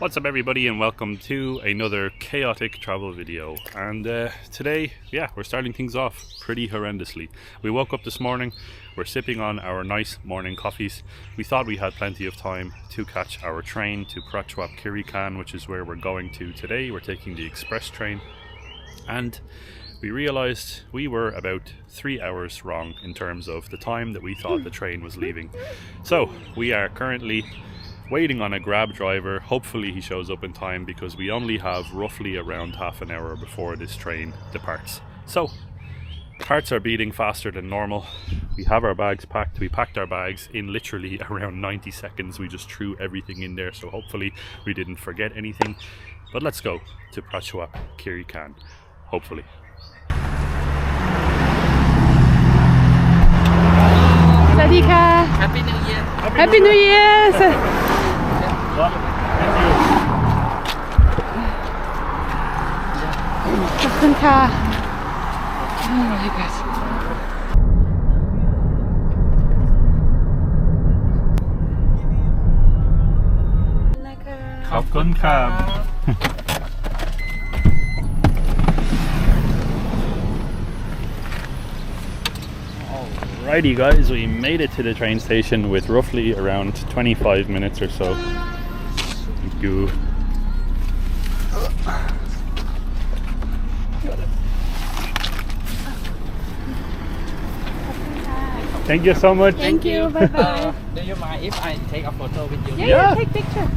What's up everybody, and welcome to another chaotic travel video. And today, we're starting things off pretty horrendously. We woke up this morning, we're sipping on our nice morning coffees. We thought we had plenty of time to catch our train to Prachuap Khiri Khan, which is where we're going to today. We're taking the express train, and we realized we were about 3 hours wrong in terms of the time that we thought the train was leaving. So we are currently waiting on a grab driver. Hopefully he shows up in time, because we only have roughly around half an hour before this train departs. So hearts are beating faster than normal. We have our bags packed. We packed our bags in literally around 90 seconds. We just threw everything in there, so hopefully we didn't forget anything. But let's go to Prachuap Khiri Khan, hopefully. Sadika. Happy New Year. Happy New Year. Thank you. Oh my God. Alrighty guys, we made it to the train station with roughly around 25 minutes or so. Thank you. Thank you so much. Thank you. Bye bye. Do you mind if I take a photo with you? Yeah, take picture.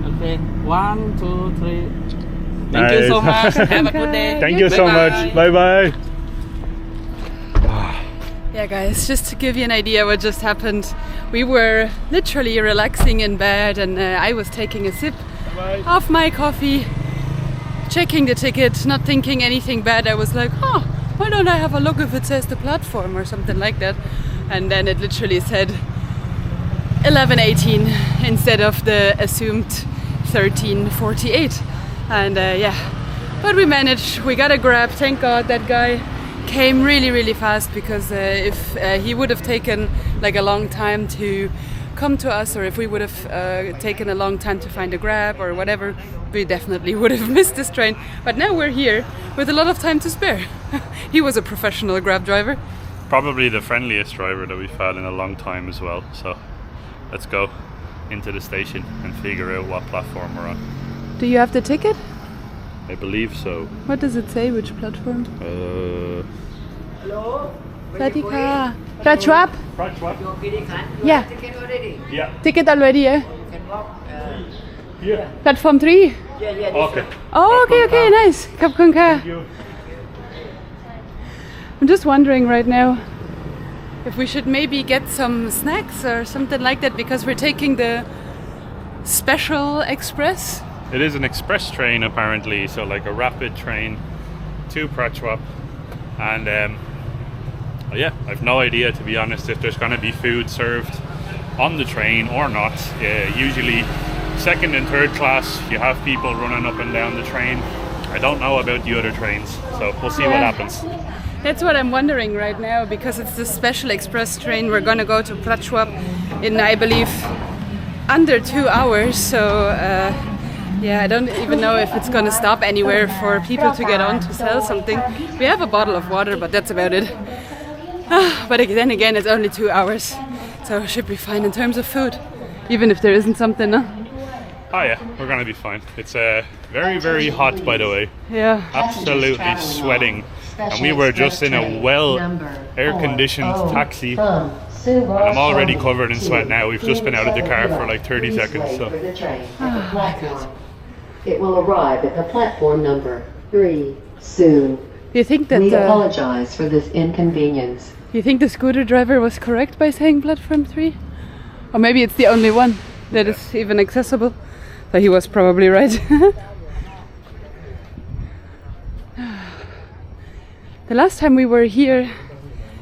Okay, 1, 2, 3. Thank you so much. Have a good day. Thank you so much. Bye bye. Yeah guys, just to give you an idea what just happened, we were literally relaxing in bed, and I was taking a sip of my coffee, checking the ticket, not thinking anything bad. I was like, why don't I have a look if it says the platform or something like that, and then it literally said 11:18 instead of the assumed 13:48. And but we managed. We got a grab. Thank God that guy came really fast, because if he would have taken like a long time to come to us, or if we would have taken a long time to find a grab or whatever, we definitely would have missed this train. But now we're here with a lot of time to spare. He was a professional grab driver. Probably the friendliest driver that we've had in a long time as well. So let's go into the station and figure out what platform we're on. Do you have the ticket? I believe so. What does it say? Which platform? Hello. Sadika. Prachuap. Prachuap. Khiri Khan. Yeah. Ticket already. Yeah. Ticket already, yeah? You can walk. Yeah. Platform 3? Yeah. Okay. Oh, okay, nice. Kapkun ka. Thank you. I'm just wondering right now if we should maybe get some snacks or something like that, because we're taking the special express. It is an express train apparently, so like a rapid train to Prachuap. And I've no idea, to be honest, if there's going to be food served on the train or not. Usually second and third class you have people running up and down the train. I don't know about the other trains, so we'll see what happens. That's what I'm wondering right now, because it's the special express train. We're gonna go to Prachuap in, I believe, under 2 hours. So I don't even know if it's gonna stop anywhere for people to get on to sell something. We have a bottle of water, but that's about it. But then again, it's only 2 hours, so it should be fine in terms of food, even if there isn't something. Oh yeah, we're gonna be fine. It's very hot, by the way. Yeah. Absolutely sweating. And we were just in a well air-conditioned taxi, and I'm already covered in sweat now. We've just been out of the car for like 30 seconds. So. It will arrive at the platform number 3 soon. Do you think that? We apologize for this inconvenience. You think the scooter driver was correct by saying platform 3? Or maybe it's the only one that is even accessible. So he was probably right. The last time we were here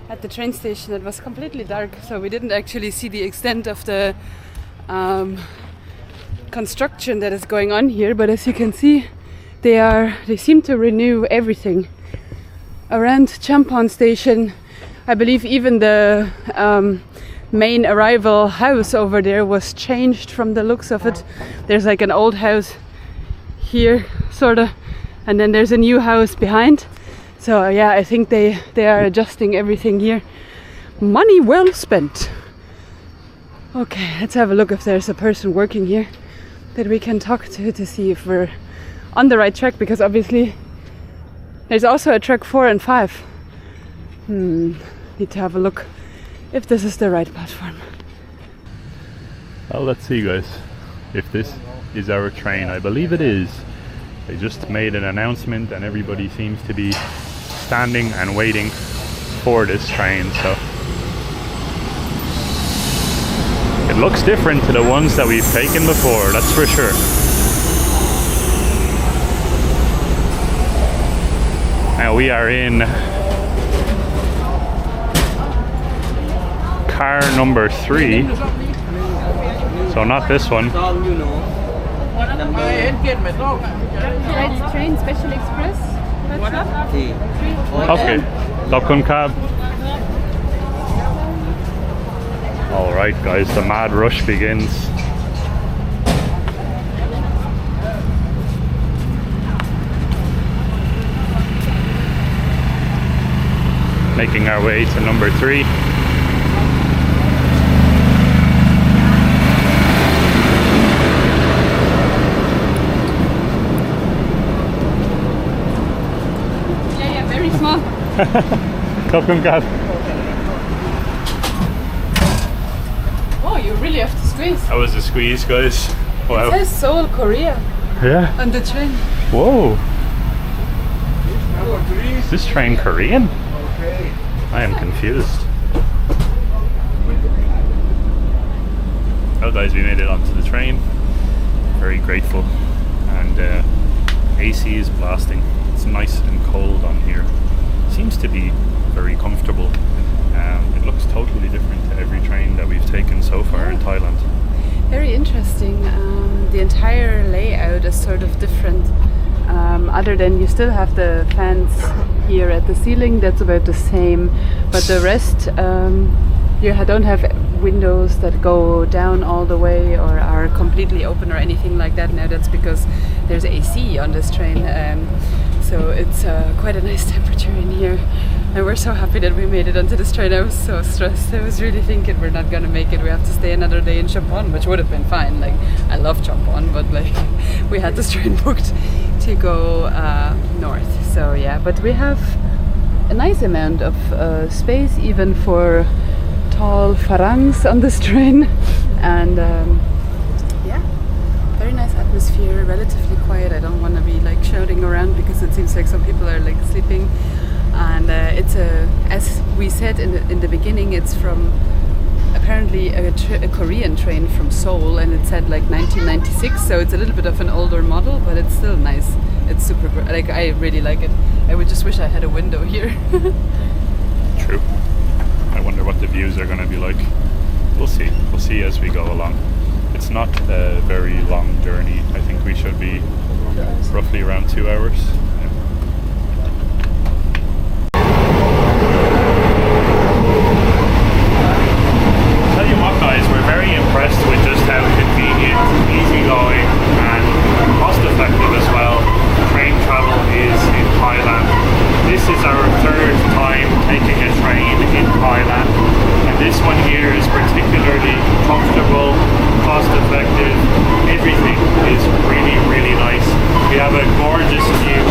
at the train station, it was completely dark, so we didn't actually see the extent of the construction that is going on here. But as you can see, they seem to renew everything around Champon station. I believe even the main arrival house over there was changed from the looks of it. There's like an old house here, sort of, and then there's a new house behind. So yeah, I think they are adjusting everything here. Money well spent. Okay, let's have a look if there's a person working here that we can talk to see if we're on the right track, because obviously there's also a track 4 and 5. Need to have a look if this is the right platform. Well, let's see, guys, if this is our train. I believe it is. They just made an announcement and everybody seems to be standing and waiting for this train, so it looks different to the ones that we've taken before, that's for sure. Now we are in car number 3, so not this one. Train Special Express. Okay, Dokun Cab. Alright guys, the mad rush begins. Making our way to number 3. Yeah, very small. Dokun Cab. Oh, you really have to squeeze. That was a squeeze, guys. Wow. It says Seoul, Korea Yeah. on the train. Whoa. Is this train Korean? I am confused. Well guys, we made it onto the train. Very grateful. And AC is blasting. It's nice and cold on here. Seems to be very comfortable. It looks totally different to every train that we've taken so far in Thailand. Very interesting. The entire layout is sort of different. Other than you still have the fans here at the ceiling, that's about the same. But the rest, you don't have windows that go down all the way or are completely open or anything like that. Now that's because there's AC on this train. So it's quite a nice temperature in here. And we're so happy that we made it onto this train. I was so stressed. I was really thinking we're not gonna make it. We have to stay another day in Champon, which would have been fine. Like, I love Champon, but like we had this train booked to go north. So yeah, but we have a nice amount of space even for tall farangs on this train. And yeah, very nice atmosphere, relatively quiet. I don't want to be like shouting around because it seems like some people are like sleeping. And it's as we said in the beginning, it's from apparently a Korean train from Seoul, and it said like 1996, so it's a little bit of an older model, but it's still nice. It's super, like I really like it. I would just wish I had a window here. True. I wonder what the views are going to be like. We'll see. We'll see as we go along. It's not a very long journey. I think we should be roughly around 2 hours. We're very impressed with just how convenient, easygoing and cost effective as well train travel is in Thailand. This is our 3rd time taking a train in Thailand, and this one here is particularly comfortable, cost effective. Everything is really, really nice. We have a gorgeous view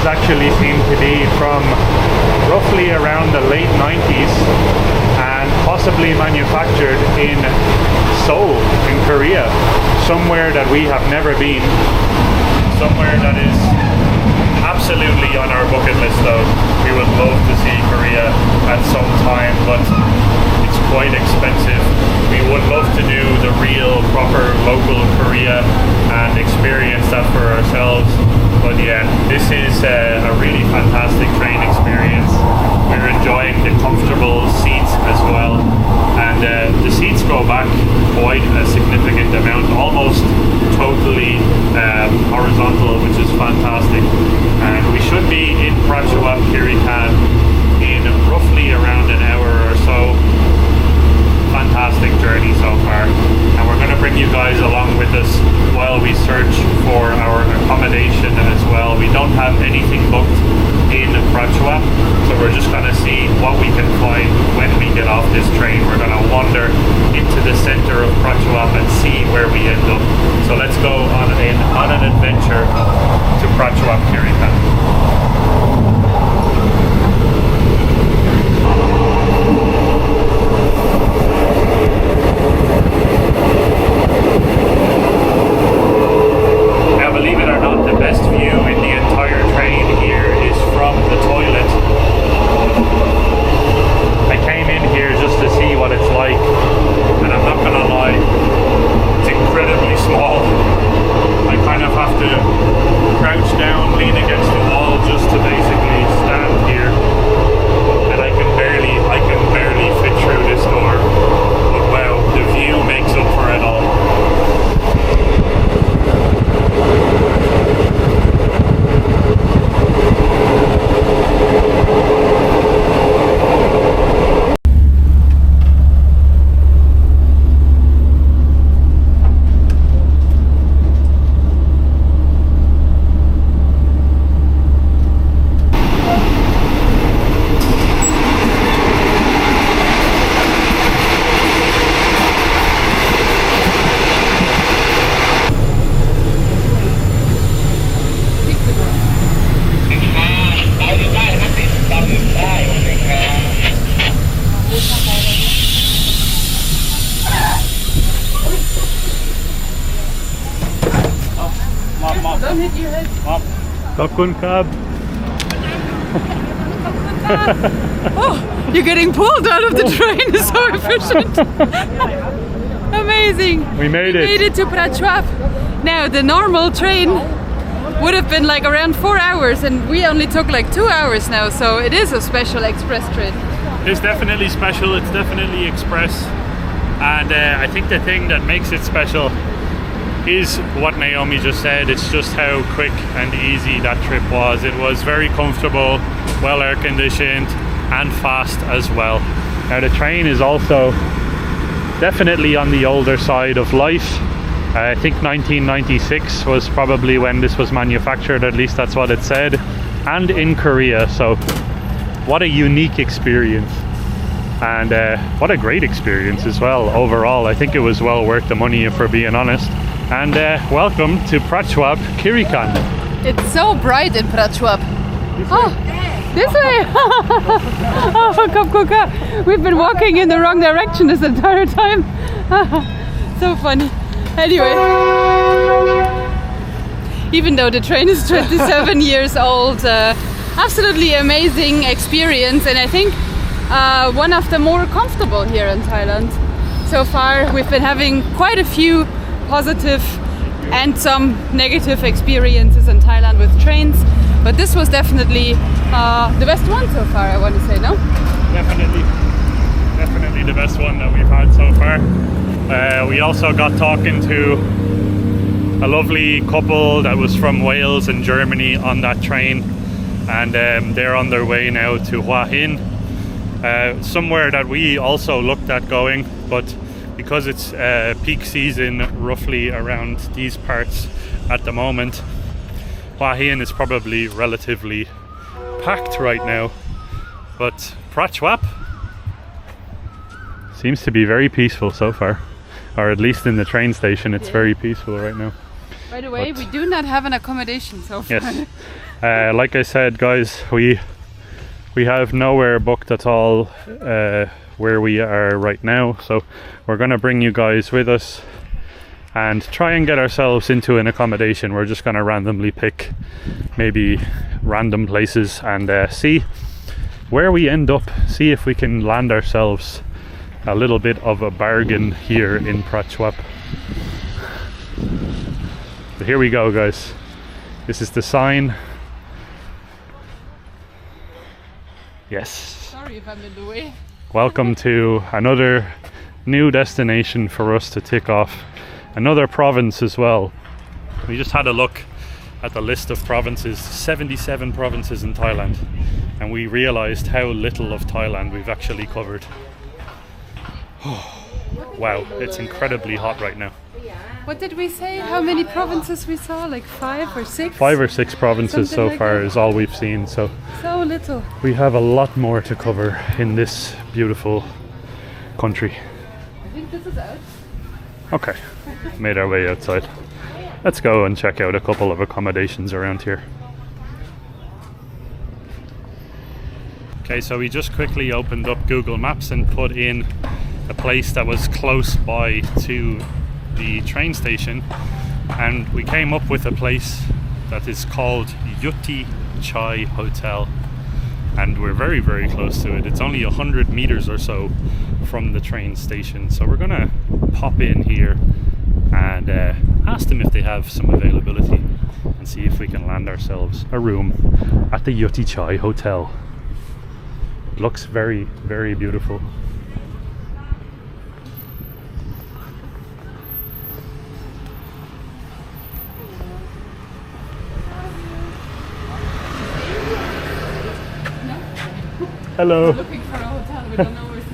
does actually seem to be from roughly around the late 90s and possibly manufactured in Seoul in Korea, somewhere that we have never been, somewhere that is absolutely on our bucket list though. We would love to see Korea at some time, but it's quite expensive. We would love to do the real proper local Korea and experience that for ourselves. But yeah, this is a really fantastic train experience. We're enjoying the comfortable seats as well, and the seats go back quite a significant amount, almost totally horizontal, which is fantastic. And we should be in Prachuap Khiri Khan in roughly around an hour or so. Fantastic journey so far, and we're going to bring you guys along with us while we search for our accommodation as well. We don't have anything booked in Prachuap, so we're just going to see what we can find when we get off this train. We're going to wander into the center of Prachuap and see where we end up. So let's go on an adventure to Prachuap Khiri Khan. Believe it or not, the best view in the entire train here is from the toilet. I came in here just to see what it's like, and I'm not gonna lie, it's incredibly small. I kind of have to crouch down, lean against the wall just to basically stand here, and I can barely fit through this door. But wow, the view makes up for it all. Kakun Kab. Oh, you're getting pulled out of the train. It's so efficient. Amazing. We made it. We made it to Prachuap. Now the normal train would have been like around 4 hours, and we only took like 2 hours now. So it is a special express train. It's definitely special. It's definitely express, and I think the thing that makes it special is what Naomi just said. It's just how quick and easy that trip was. It was very comfortable, well air conditioned and fast as well. Now the train is also definitely on the older side of life. I think 1996 was probably when this was manufactured, at least that's what it said, and in Korea. So what a unique experience, and what a great experience as well overall. I think it was well worth the money, if we're being honest. And welcome to Prachuap Khiri Khan. It's so bright in Prachuap. This way! Oh, we've been walking in the wrong direction this entire time. So funny. Anyway, even though the train is 27 years old, absolutely amazing experience, and I think one of the more comfortable here in Thailand. So far, we've been having quite a few positive and some negative experiences in Thailand with trains, but this was definitely the best one so far, I want to say, no? Definitely the best one that we've had so far. We also got talking to a lovely couple that was from Wales and Germany on that train, and they're on their way now to Hua Hin, somewhere that we also looked at going, but because it's peak season roughly around these parts at the moment, Hua Hin is probably relatively packed right now. But Prachuap seems to be very peaceful so far, or at least in the train station it's very peaceful right now. By the way, But- we do not have an accommodation so far. Yes. Like I said, guys, we have nowhere booked at all where we are right now, so we're going to bring you guys with us and try and get ourselves into an accommodation. We're just going to randomly pick maybe random places and see where we end up, see if we can land ourselves a little bit of a bargain here in Prachuap. So here we go, guys. This is the sign. Yes. Sorry if I'm in the way. Welcome to another new destination for us to tick off. Another province as well. We just had a look at the list of provinces, 77 provinces in Thailand, and we realized how little of Thailand we've actually covered. Wow, it's incredibly hot right now. What did we say? How many provinces we saw? Like 5 or 6? 5 or 6 provinces Something so like far that. is all we've seen, so So little. we have a lot more to cover in this beautiful country. I think this is out. Okay, made our way outside. Let's go and check out a couple of accommodations around here. Okay, so we just quickly opened up Google Maps and put in a place that was close by to the train station, and we came up with a place that is called Yutti Chai Hotel, and we're very, very close to it. It's only 100 meters or so from the train station, so we're gonna pop in here and ask them if they have some availability and see if we can land ourselves a room at the Yutti Chai Hotel. It looks very, very beautiful. Hello. Looking for a hotel, we don't know where to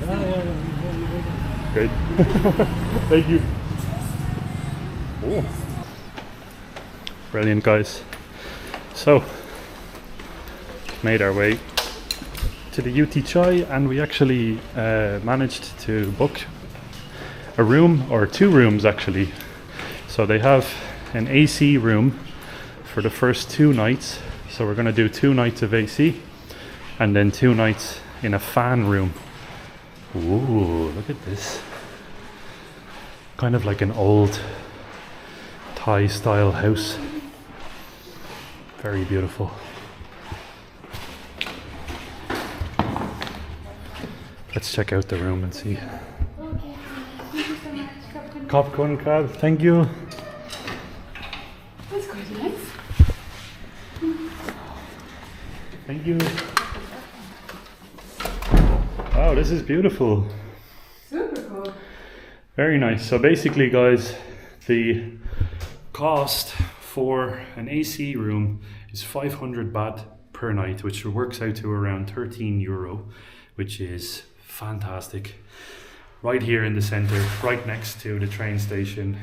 stay. Great. Thank you. Oh. Brilliant, guys. So, made our way to the UT Chai, and we actually managed to book a room, or 2 rooms actually. So they have an AC room for the first 2 nights. So we're going to do 2 nights of AC and then 2 nights in a fan room. Ooh, look at this. Kind of like an old Thai style house. Very beautiful. Let's check out the room and see. Popcorn crab, thank you. That's quite nice. Thank you. Wow, this is beautiful. Super cool. Very nice. So basically, guys, the cost for an AC room is 500 baht per night, which works out to around 13 euro, which is fantastic. Right here in the center, right next to the train station,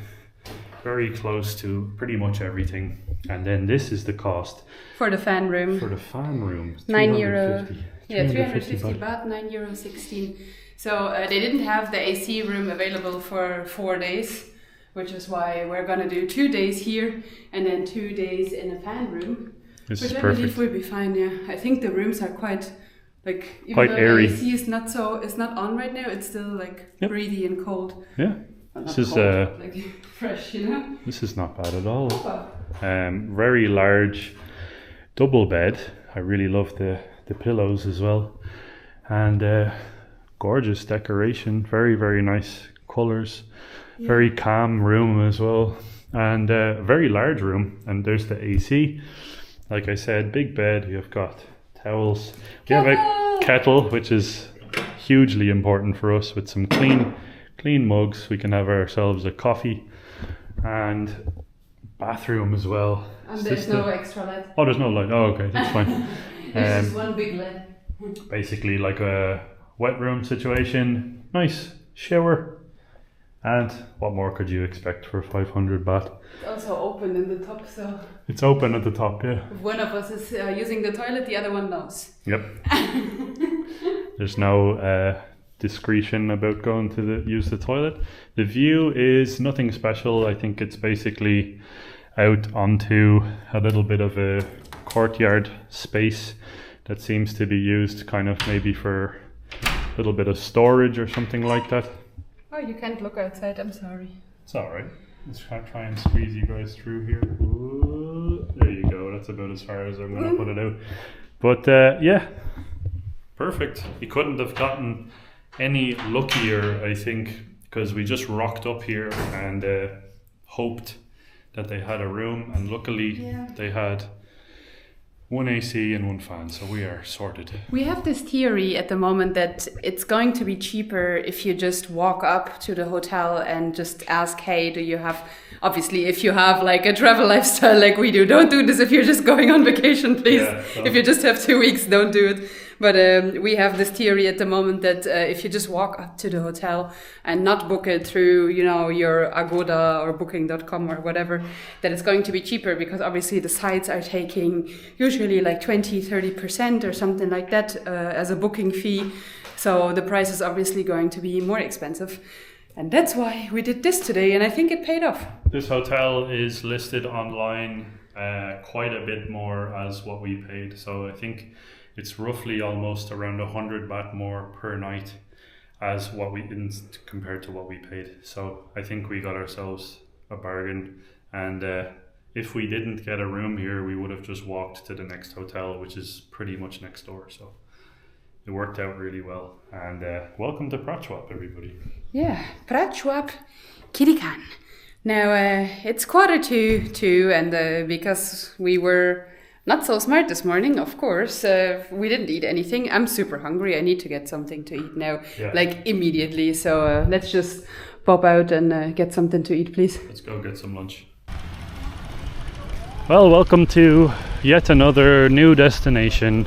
very close to pretty much everything. And then this is the cost For the fan room. for the fan room. €9. Yeah, 350 350 baht, €9.16. So they didn't have the AC room available for 4 days, which is why we're gonna do 2 days here and then 2 days in a fan room. This Which is I believe perfect. will be fine. Yeah, I think the rooms are quite like even Quite though airy. the AC is it's not on right now. It's still like Yep. breezy and cold. Yeah, Well, this not is cold, but, like fresh, you know. this is not bad at all. Oh. Very large double bed. I really love the pillows as well, and gorgeous decoration. Very, very nice colors. Very calm room as well, and very large room. And there's the AC. Like I said, big bed. You've got towels. We have a kettle, which is hugely important for us, with some clean mugs. We can have ourselves a coffee, and bathroom as well. And Is there's this no the- extra light. Oh, there's no light. Oh, okay, that's fine. There's just one big LED. Basically like a wet room situation. Nice shower. And what more could you expect for 500 baht? It's also open in the top, so It's open at the top, yeah. if one of us is using the toilet, the other one knows. Yep. There's no discretion about going to use the toilet. The view is nothing special. I think it's basically out onto a little bit of a courtyard space that seems to be used kind of maybe for a little bit of storage or something like that. Oh, you can't look outside, I'm sorry. It's alright. Let's try and squeeze you guys through here. Ooh, there you go, that's about as far as I'm going to put it out. But yeah, perfect. You couldn't have gotten any luckier, I think, because we just rocked up here and hoped that they had a room, and luckily they had one AC and one fan, so we are sorted. We have this theory at the moment that it's going to be cheaper if you just walk up to the hotel and just ask, hey, do you have, obviously if you have like a travel lifestyle like we do, don't do this if you're just going on vacation, please. If you just have 2 weeks, don't do it. But we have this theory at the moment that if you just walk up to the hotel and not book it through, you know, your Agoda or booking.com or whatever, that it's going to be cheaper, because obviously the sites are taking usually like 20-30% or something like that as a booking fee. So the price is obviously going to be more expensive. And that's why we did this today, and I think it paid off. This hotel is listed online quite a bit more as what we paid. So I think it's roughly almost around 100 baht more per night as what we compared to what we paid. So I think we got ourselves a bargain. And if we didn't get a room here, we would have just walked to the next hotel, which is pretty much next door. So it worked out really well. And welcome to Prachuap, everybody. Yeah, Prachuap Khiri Khan. Now it's 1:45, and because we were not so smart this morning, of course, we didn't eat anything. I'm super hungry. I need to get something to eat now, like immediately. So let's just pop out and get something to eat, please. Let's go get some lunch. Well, welcome to yet another new destination.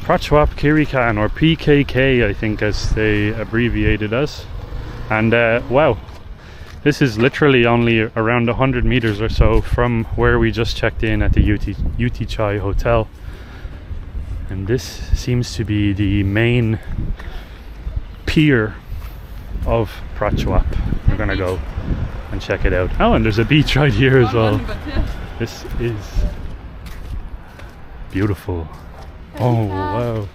Prachuap Khiri Khan, or PKK, I think, as they abbreviated us. And wow, this is literally only around 100 meters or so from where we just checked in at the UT Chai Hotel. And this seems to be the main pier of Prachuap. We're gonna go and check it out. Oh, and there's a beach right here as well. This is beautiful. Oh wow,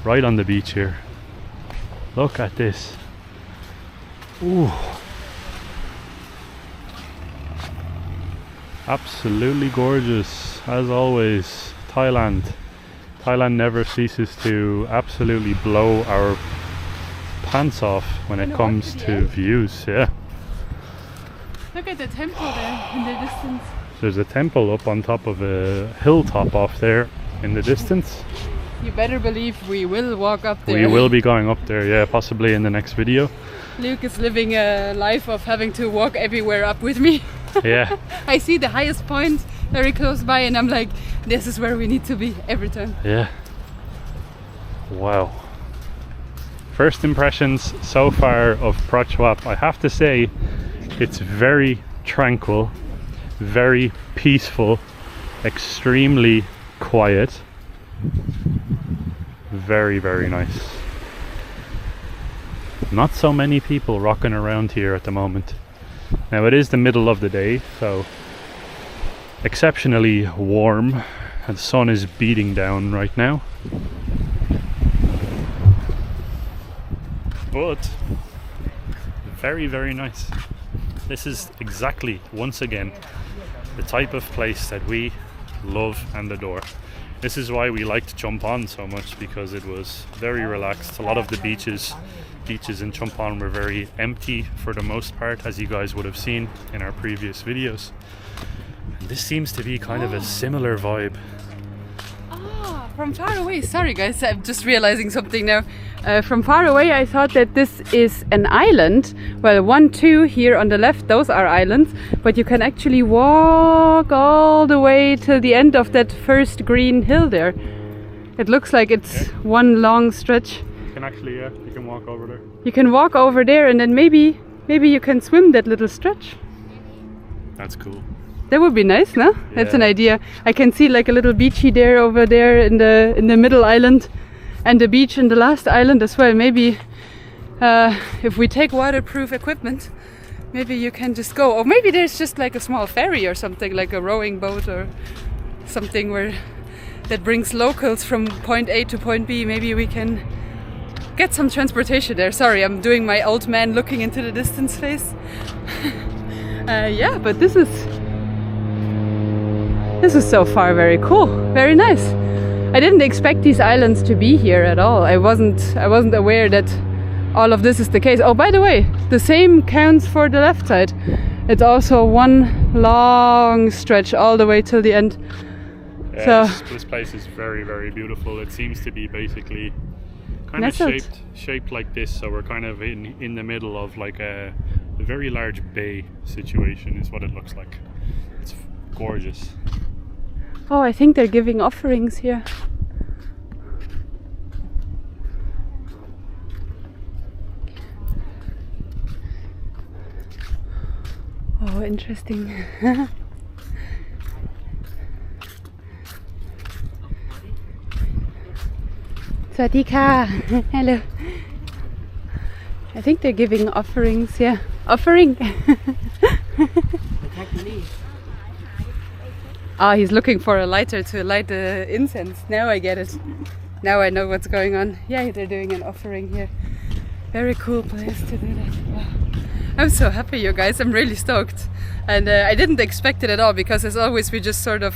right on the beach here. Look at this. Ooh, absolutely gorgeous, as always. Thailand never ceases to absolutely blow our pants off when it comes to views. Yeah, look at the temple there in the distance. There's a temple up on top of a hilltop off there in the distance. You better believe we will walk up there. We will be going up there, yeah, possibly in the next video. Luke is living a life of having to walk everywhere up with me. Yeah. I see the highest point very close by and I'm like, this is where we need to be every time. Yeah. Wow. First impressions so far of Prachuap. I have to say, it's very tranquil, very peaceful, extremely quiet, very, very nice. Not so many people rocking around here at the moment. Now it is the middle of the day, so exceptionally warm, and the sun is beating down right now. But very, very nice. This is exactly, once again, the type of place that we love and adore. This is why we liked Chumphon so much, because it was very relaxed. A lot of the beaches in Chumphon were very empty for the most part, as you guys would have seen in our previous videos. And this seems to be kind of a similar vibe. Ah, from far away, sorry guys, I'm just realizing something now. From far away I thought that this is an island. Well, 1, 2 here on the left, those are islands, but you can actually walk all the way till the end of that first green hill there. It looks like it's one long stretch. You can actually, yeah, you can walk over there. You can walk over there and then maybe you can swim that little stretch. That's cool. That would be nice, no? Yeah. That's an idea. I can see like a little beachy there over there in the middle island, and the beach in the last island as well. Maybe if we take waterproof equipment, maybe you can just go. Or maybe there's just like a small ferry or something, like a rowing boat or something that brings locals from point A to point B. Maybe we can get some transportation there. Sorry, I'm doing my old man looking into the distance face. Yeah, but this is so far very cool, very nice. I didn't expect these islands to be here at all. I wasn't aware that all of this is the case. Oh, by the way, the same counts for the left side. It's also one long stretch all the way till the end. Yeah, this place is very, very beautiful. It seems to be basically kind of shaped like this, so we're kind of in the middle of like a very large bay situation is what it looks like. It's gorgeous. Oh, I think they're giving offerings here. Oh, interesting. Sawadee-ka. Hello. I think they're giving offerings, yeah. Offering. He's looking for a lighter to light the incense. Now I get it. Now I know what's going on. Yeah, they're doing an offering here. Very cool place to do that. Wow. I'm so happy, you guys. I'm really stoked. And I didn't expect it at all, because as always we just sort of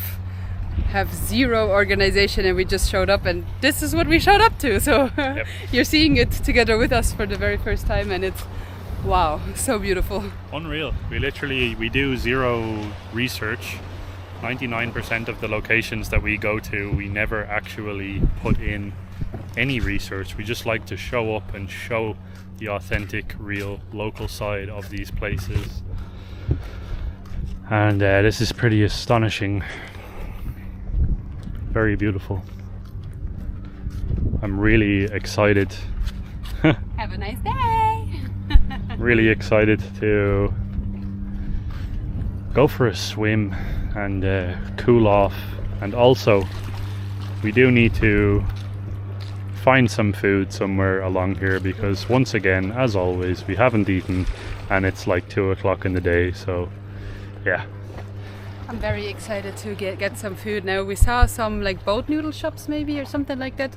have zero organization and we just showed up, and this is what we showed up to. So yep. You're seeing it together with us for the very first time, and it's wow, so beautiful. Unreal. We do zero research. 99% of the locations that we go to, we never actually put in any research. We just like to show up and show the authentic, real, local side of these places. And this is pretty astonishing. Very beautiful. I'm really excited. Have a nice day. Really excited to go for a swim and cool off, and also we do need to find some food somewhere along here, because once again, as always, we haven't eaten and it's like 2 o'clock in the day. So yeah, I'm very excited to get some food now. We saw some like boat noodle shops maybe or something like that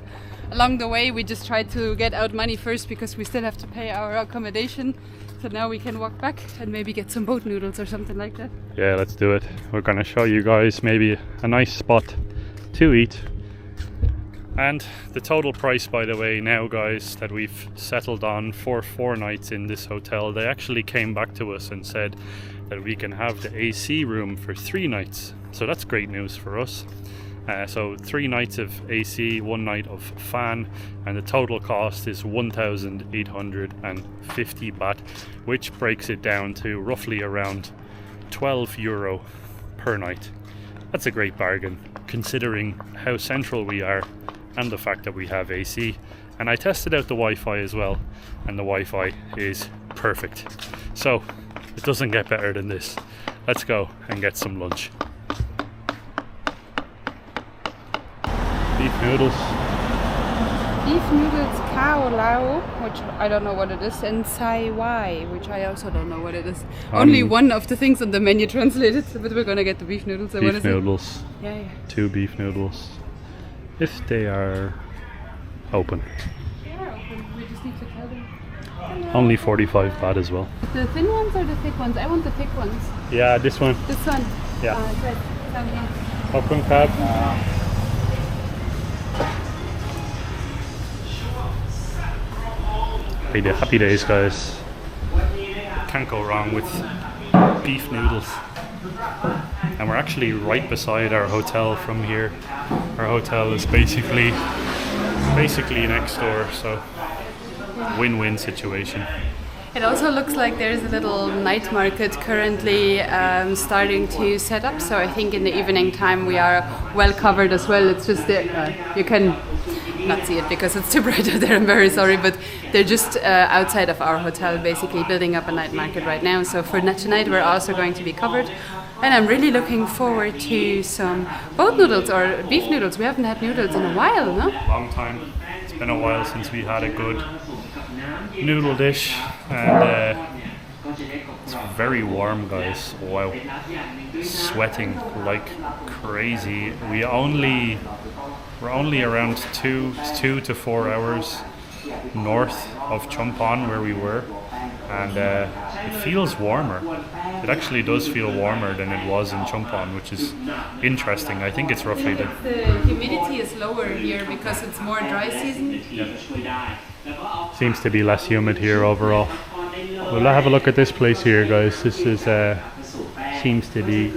along the way. We just tried to get out money first because we still have to pay our accommodation. So now we can walk back and maybe get some boat noodles or something like that. Yeah, let's do it. We're gonna show you guys maybe a nice spot to eat. And the total price, by the way, now guys, that we've settled on for 4 nights in this hotel, they actually came back to us and said that we can have the AC room for 3 nights. So that's great news for us. So 3 nights of AC, 1 night of fan, and the total cost is 1,850 baht, which breaks it down to roughly around €12 per night. That's a great bargain, considering how central we are and the fact that we have AC. And I tested out the Wi-Fi as well, and the Wi-Fi is perfect. So it doesn't get better than this. Let's go and get some lunch. Beef noodles. Beef noodles, khao lao, which I don't know what it is, and sai wai, which I also don't know what it is. Only one of the things on the menu translated, but we're gonna get the beef noodles. So beef noodles. Yeah. 2 beef noodles. If they are open. They are open. We just need to tell them. Hello. Only 45 baht as well. The thin ones or the thick ones? I want the thick ones. Yeah, this one. This one. Yeah. Good. Down here. Akang crab. Happy days, guys. Can't go wrong with beef noodles. And we're actually right beside our hotel from here. Our hotel is basically next door, so win-win situation. It also looks like there's a little night market currently starting to set up, so I think in the evening time we are well covered as well. It's just you can not see it because it's too bright out there, I'm very sorry, but they're just outside of our hotel basically building up a night market right now. So for tonight we're also going to be covered, and I'm really looking forward to some boat noodles or beef noodles. We haven't had noodles in a while, no? Long time. It's been a while since we had a good noodle dish, and it's It's very warm, guys. Wow. Sweating like crazy. We're only around 2 to 4 hours north of Chumphon where we were, and it feels warmer. It actually does feel warmer than it was in Chumphon, which is interesting. I think it's roughly the humidity is lower here because it's more dry season. Seems to be less humid here overall. Well, have a look at this place here, guys. This is seems to be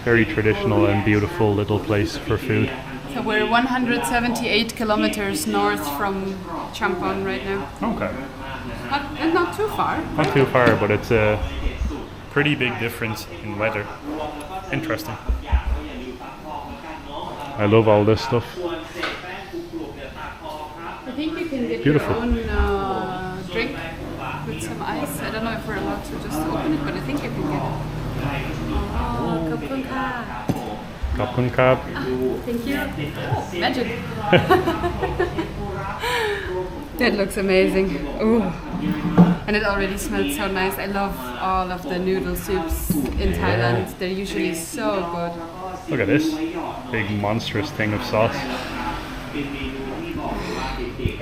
very traditional and beautiful little place for food. So we're 178 kilometers north from Chumphon right now. Okay. Not too far. Not too far, but it's a pretty big difference in weather. Interesting. I love all this stuff. I think you can get Beautiful. your own drink with some ice. I don't know if we're allowed to just open it, but I think you can get it. Oh, khop khun ka. Khop khun kap. Thank you. Magic. That looks amazing. Ooh. And it already smells so nice. I love all of the noodle soups in Thailand. They're usually so good. Look at this big monstrous thing of sauce.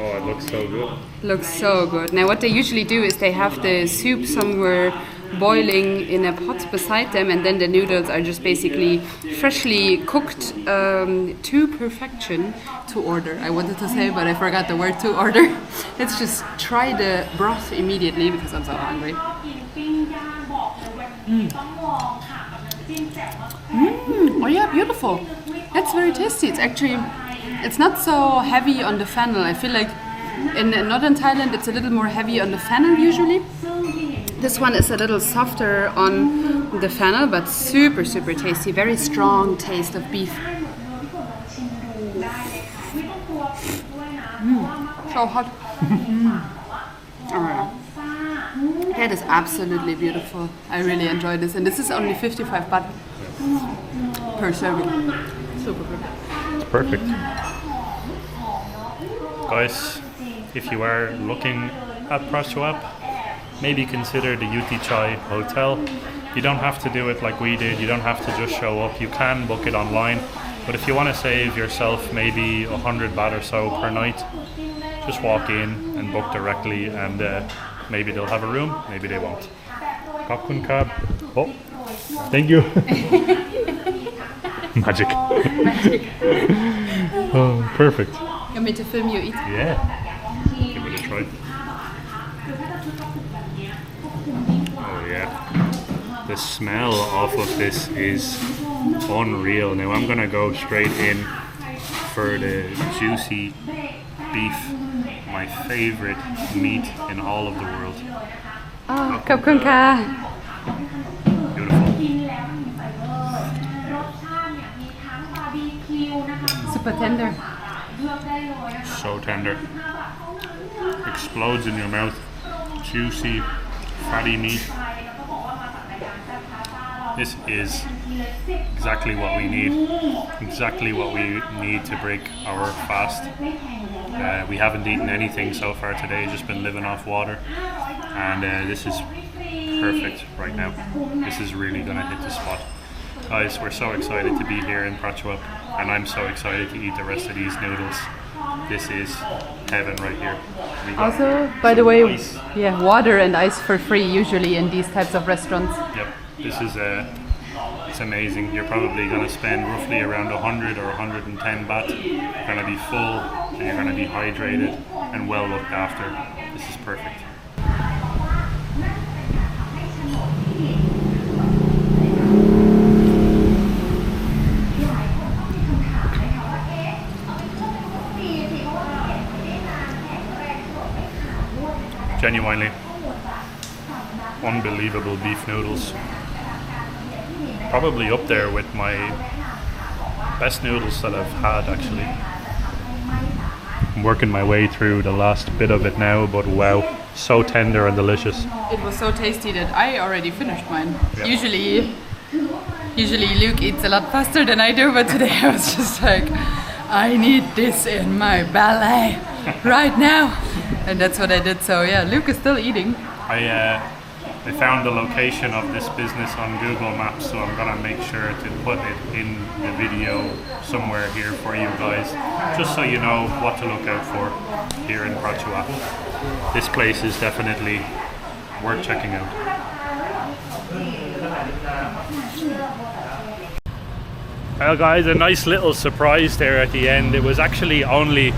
Oh, it looks so good. Looks so good. Now what they usually do is they have the soup somewhere boiling in a pot beside them, and then the noodles are just basically freshly cooked to perfection to order. I wanted to say, but I forgot the word to order. Let's just try the broth immediately because I'm so hungry. Oh yeah, beautiful. That's very tasty. It's not so heavy on the fennel. I feel like in northern Thailand it's a little more heavy on the fennel usually. This one is a little softer on the fennel, but super, super tasty. Very strong taste of beef. So hot. Oh, that is absolutely beautiful. I really enjoy this. And this is only 55 baht per serving. Super good. It's perfect. Guys, if you are looking at Prachuap, maybe consider the Yuti Chai Hotel. You don't have to do it like we did. You don't have to just show up. You can book it online. But if you want to save yourself maybe 100 baht or so per night, just walk in and book directly, and maybe they'll have a room, maybe they won't. Khop khun kap. Oh, thank you. Magic. Magic. Oh, perfect. You want me to film you eat? Yeah. Give it a try. Oh yeah. The smell off of this is unreal. Now I'm gonna go straight in for the juicy beef, my favorite meat in all of the world. Oh, khop khun ka. Beautiful. Super tender. So tender. Explodes in your mouth. Juicy, fatty meat. This is exactly what we need. Exactly what we need to break our fast. We haven't eaten anything so far today, just been living off water. And this is perfect right now. This is really gonna hit the spot. Guys, we're so excited to be here in Prachuap, and I'm so excited to eat the rest of these noodles. This is heaven right here. We got Also, by the way, ice. yeah, water and ice for free usually in these types of restaurants. Yep, this is it's amazing. You're probably going to spend roughly around 100 or 110 baht. You're going to be full, and you're going to be hydrated and well looked after. This is perfect. Genuinely unbelievable beef noodles. Probably up there with my best noodles that I've had actually. I'm working my way through the last bit of it now, but wow, so tender and delicious. It was so tasty that I already finished mine. Yeah. Usually Luke eats a lot faster than I do, but today I was just like, I need this in my belly right now. And that's what I did. So yeah, Luke is still eating. I found the location of this business on Google Maps, so I'm gonna make sure to put it in the video somewhere here for you guys, just so you know what to look out for here in Prachuap. This place is definitely worth checking out. Well guys, a nice little surprise there at the end. It was actually only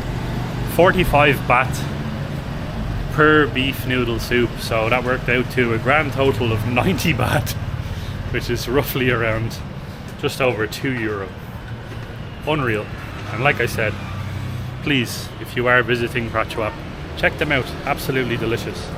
45 baht per beef noodle soup, so that worked out to a grand total of 90 baht, which is roughly around just over €2. Unreal. And like I said, please, if you are visiting Prachuap, check them out. Absolutely delicious.